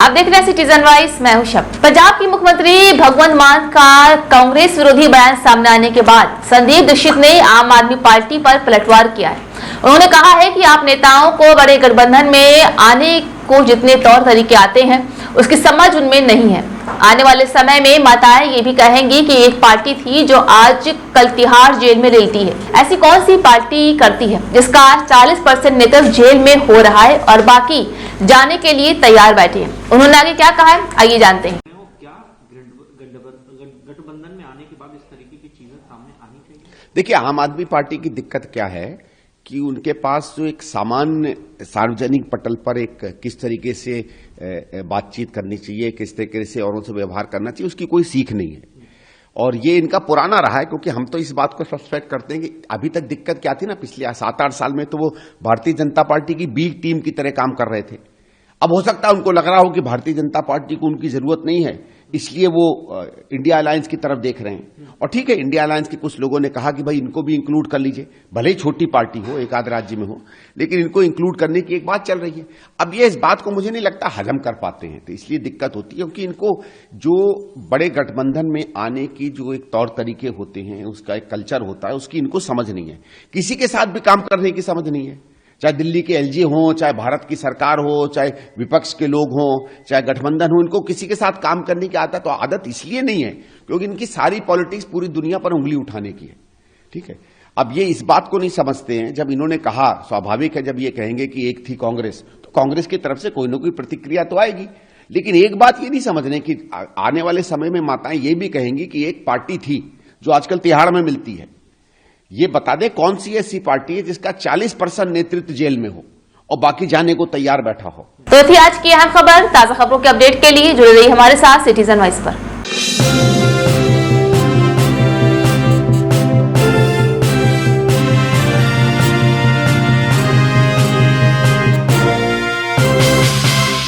आप देख रहे हैं सिटीजन वॉइस, मैं हूं शब्द। पंजाब की मुख्यमंत्री भगवंत मान का कांग्रेस विरोधी बयान सामने आने के बाद संदीप दीक्षित ने आम आदमी पार्टी पर पलटवार किया है। उन्होंने कहा है कि आप नेताओं को बड़े गठबंधन में आने को जितने तौर तरीके आते हैं उसकी समझ उनमें नहीं है। आने वाले समय में माताएं ये भी कहेंगी कि एक पार्टी थी जो आज कल तिहाड़ जेल में रहती है। ऐसी कौन सी पार्टी करती है जिसका 40% नेतृत्व जेल में हो रहा है और बाकी जाने के लिए तैयार बैठे हैं। उन्होंने आगे क्या कहा है, आइए जानते हैं। क्या गठबंधन में आने के बाद इस तरीके की चीजें सामने आनी चाहिए? देखिए, आम आदमी पार्टी की दिक्कत क्या है कि उनके पास जो एक सामान्य सार्वजनिक पटल पर एक किस तरीके से बातचीत करनी चाहिए, किस तरीके से औरों से व्यवहार करना चाहिए, उसकी कोई सीख नहीं है। और ये इनका पुराना रहा है, क्योंकि हम तो इस बात को सस्पेक्ट करते हैं कि अभी तक दिक्कत क्या थी ना, पिछले 7-8 साल में तो वो भारतीय जनता पार्टी की बी टीम की तरह काम कर रहे थे। अब हो सकता है उनको लग रहा हो कि भारतीय जनता पार्टी को उनकी जरूरत नहीं है, इसलिए वो इंडिया अलायंस की तरफ देख रहे हैं। और ठीक है, इंडिया अलायंस के कुछ लोगों ने कहा कि भाई इनको भी इंक्लूड कर लीजिए, भले ही छोटी पार्टी हो, एक आध राज्य में हो, लेकिन इनको इंक्लूड करने की एक बात चल रही है। अब ये इस बात को मुझे नहीं लगता हजम कर पाते हैं, तो इसलिए दिक्कत होती है, क्योंकि इनको जो बड़े गठबंधन में आने की जो एक तौर तरीके होते हैं, उसका एक कल्चर होता है, उसकी इनको समझ नहीं है। किसी के साथ भी काम करने की समझ नहीं है, चाहे दिल्ली के एलजी हो, चाहे भारत की सरकार हो, चाहे विपक्ष के लोग हों, चाहे गठबंधन हो, इनको किसी के साथ काम करने की आदत, तो आदत इसलिए नहीं है क्योंकि इनकी सारी पॉलिटिक्स पूरी दुनिया पर उंगली उठाने की है। ठीक है, अब ये इस बात को नहीं समझते हैं। जब इन्होंने कहा, स्वाभाविक है जब ये कहेंगे कि एक थी कांग्रेस, तो कांग्रेस की तरफ से कोई ना कोई प्रतिक्रिया तो आएगी। लेकिन एक बात ये नहीं समझ रहे कि आने वाले समय में माताएं ये भी कहेंगी कि एक पार्टी थी जो आजकल तिहाड़ में मिलती है। ये बता दे कौन सी ऐसी पार्टी है जिसका 40% नेतृत्व जेल में हो और बाकी जाने को तैयार बैठा हो। तो थी आज की अहम खबर। ताजा खबरों के अपडेट के लिए जुड़े रहिए हमारे साथ सिटीजन वॉइस पर।